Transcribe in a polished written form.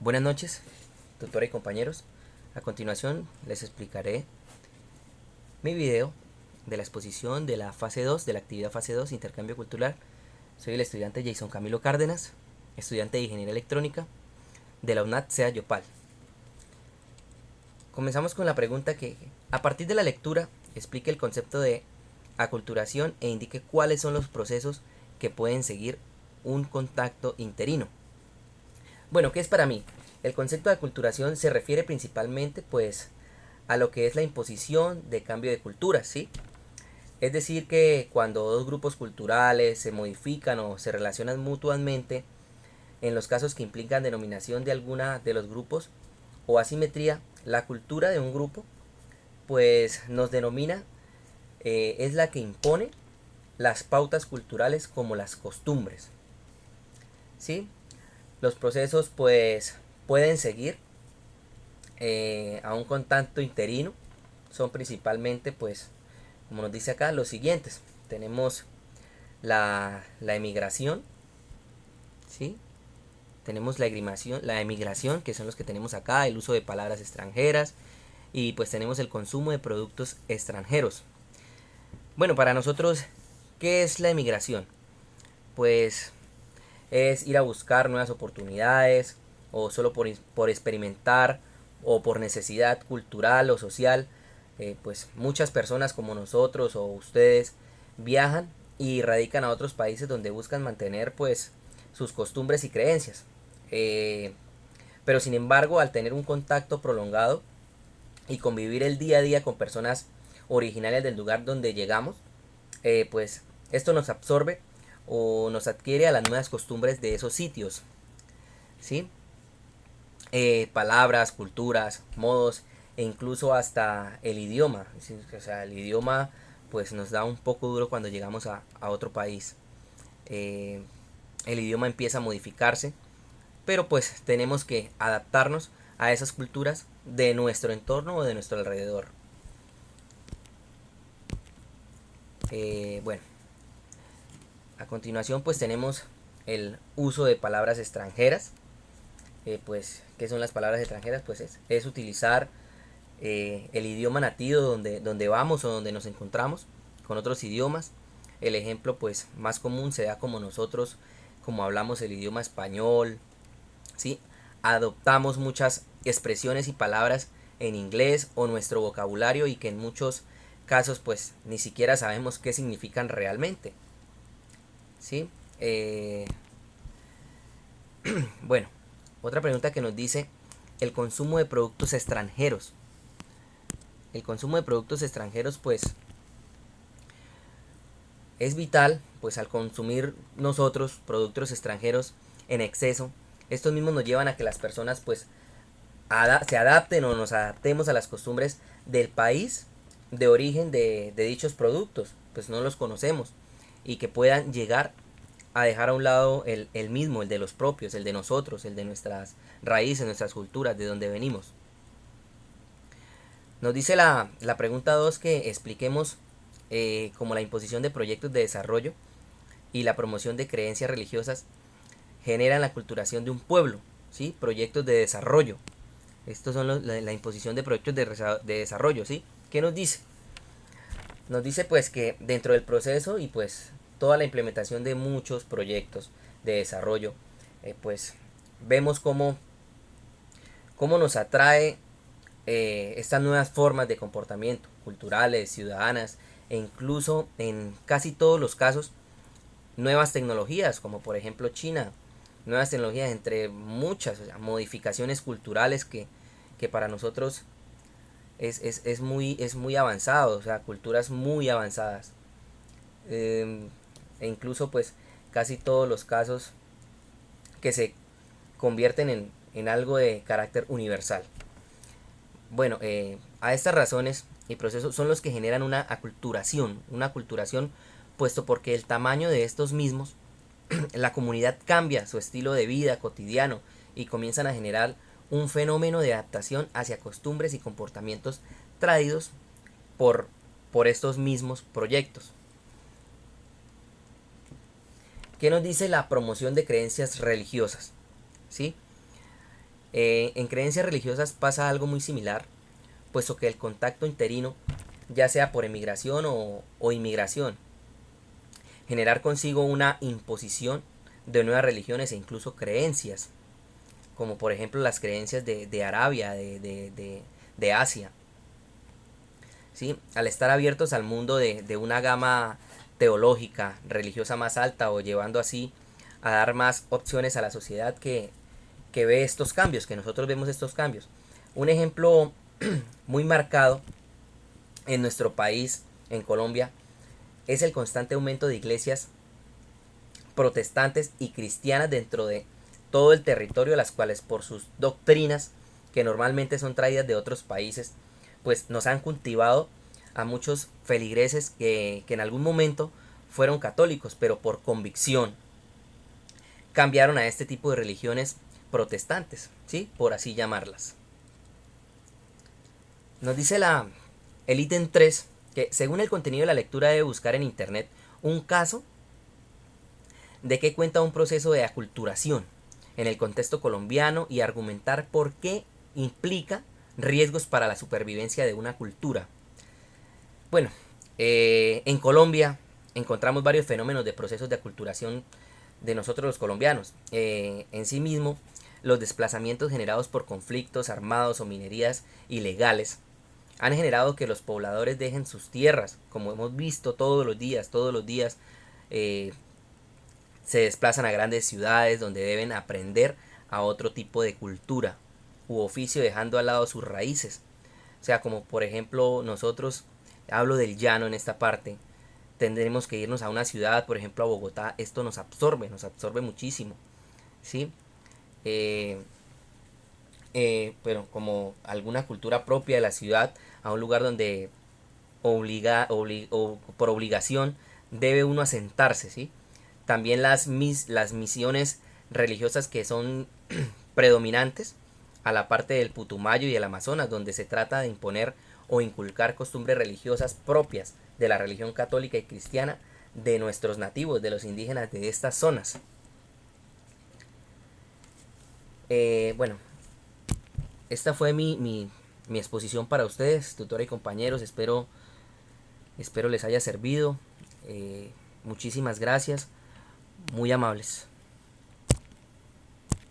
Buenas noches, tutora y compañeros. A continuación les explicaré mi video de la exposición de la fase 2, de la actividad fase 2, intercambio cultural. Soy el estudiante Jason Camilo Cárdenas, estudiante de Ingeniería Electrónica de la UNAT SEA Yopal. Comenzamos con la pregunta que, a partir de la lectura, explique el concepto de aculturación e indique cuáles son los procesos que pueden seguir un contacto interino. Bueno, ¿qué es para mí? El concepto de aculturación se refiere principalmente pues a lo que es la imposición de cambio de culturas, ¿sí? Es decir que cuando dos grupos culturales se modifican o se relacionan mutuamente, en los casos que implican denominación de alguna de los grupos o asimetría, la cultura de un grupo pues nos denomina, es la que impone las pautas culturales como las costumbres, ¿sí? Los procesos pues pueden seguir a un contacto interino. Son principalmente pues, como nos dice acá, los siguientes. Tenemos la emigración, ¿sí? Tenemos la emigración, que son los que tenemos acá, el uso de palabras extranjeras, y pues tenemos el consumo de productos extranjeros. Bueno, para nosotros, ¿qué es la emigración? Pues es ir a buscar nuevas oportunidades o solo por experimentar o por necesidad cultural o social. Pues muchas personas como nosotros o ustedes viajan y radican a otros países donde buscan mantener pues sus costumbres y creencias. Eh, pero sin embargo, al tener un contacto prolongado y convivir el día a día con personas originarias del lugar donde llegamos, pues esto nos absorbe o nos adquiere a las nuevas costumbres de esos sitios, ¿sí? Palabras, culturas, modos e incluso hasta el idioma. O sea, el idioma pues nos da un poco duro cuando llegamos a otro país. Eh, el idioma empieza a modificarse, pero pues tenemos que adaptarnos a esas culturas de nuestro entorno o de nuestro alrededor. Bueno, a continuación pues tenemos el uso de palabras extranjeras. Pues, ¿qué son las palabras extranjeras? Pues es utilizar el idioma nativo donde vamos o donde nos encontramos con otros idiomas. El ejemplo pues más común se da como nosotros, como hablamos el idioma español, ¿sí? Adoptamos muchas expresiones y palabras en inglés o nuestro vocabulario y que en muchos casos pues ni siquiera sabemos qué significan realmente, ¿sí? Bueno, otra pregunta que nos dice el consumo de productos extranjeros. El consumo de productos extranjeros pues es vital, pues al consumir nosotros productos extranjeros en exceso, estos mismos nos llevan a que las personas pues se adapten o nos adaptemos a las costumbres del país de origen de dichos productos, pues no los conocemos y que puedan llegar a dejar a un lado el mismo, el de los propios, el de nosotros, el de nuestras raíces, nuestras culturas, de donde venimos. Nos dice la pregunta 2 que expliquemos como la imposición de proyectos de desarrollo y la promoción de creencias religiosas generan la culturación de un pueblo, ¿sí? Proyectos de desarrollo. Estos son la imposición de proyectos de desarrollo, ¿sí? ¿Qué nos dice? Nos dice pues que dentro del proceso y pues toda la implementación de muchos proyectos de desarrollo, pues vemos cómo nos atrae estas nuevas formas de comportamiento culturales, ciudadanas e incluso en casi todos los casos nuevas tecnologías como por ejemplo China, nuevas tecnologías entre muchas, o sea, modificaciones culturales que para nosotros es muy avanzado, o sea, culturas muy avanzadas. Eh, e incluso pues casi todos los casos que se convierten en algo de carácter universal. Bueno, a estas razones y procesos son los que generan una aculturación, puesto porque el tamaño de estos mismos, la comunidad cambia su estilo de vida cotidiano y comienzan a generar un fenómeno de adaptación hacia costumbres y comportamientos traídos por, por estos mismos proyectos. ¿Qué nos dice la promoción de creencias religiosas? ¿Sí? En creencias religiosas pasa algo muy similar, puesto que el contacto interino, ya sea por emigración o inmigración, generar consigo una imposición de nuevas religiones e incluso creencias, como por ejemplo las creencias de Arabia, de Asia. ¿Sí? Al estar abiertos al mundo de una gama teológica, religiosa más alta, o llevando así a dar más opciones a la sociedad que ve estos cambios, que nosotros vemos estos cambios. Un ejemplo muy marcado en nuestro país, en Colombia, es el constante aumento de iglesias protestantes y cristianas dentro de todo el territorio, las cuales por sus doctrinas, que normalmente son traídas de otros países, pues nos han cultivado a muchos feligreses que en algún momento fueron católicos, pero por convicción cambiaron a este tipo de religiones protestantes, ¿sí? Por así llamarlas. Nos dice el ítem 3 que según el contenido de la lectura debe buscar en internet un caso de que cuenta un proceso de aculturación en el contexto colombiano y argumentar por qué implica riesgos para la supervivencia de una cultura. Bueno, en Colombia encontramos varios fenómenos de procesos de aculturación de nosotros los colombianos. En sí mismo, los desplazamientos generados por conflictos armados o minerías ilegales han generado que los pobladores dejen sus tierras, como hemos visto todos los días se desplazan a grandes ciudades donde deben aprender a otro tipo de cultura u oficio, dejando al lado sus raíces. O sea, como por ejemplo nosotros, hablo del llano en esta parte, tendremos que irnos a una ciudad, por ejemplo a Bogotá, esto nos absorbe muchísimo, ¿sí? Eh, pero como alguna cultura propia de la ciudad, a un lugar donde o por obligación debe uno asentarse, ¿sí? También las misiones religiosas que son predominantes a la parte del Putumayo y el Amazonas, donde se trata de imponer o inculcar costumbres religiosas propias de la religión católica y cristiana de nuestros nativos, de los indígenas de estas zonas. Bueno, esta fue mi exposición para ustedes, tutora y compañeros. Espero les haya servido. Muchísimas gracias. Muy amables.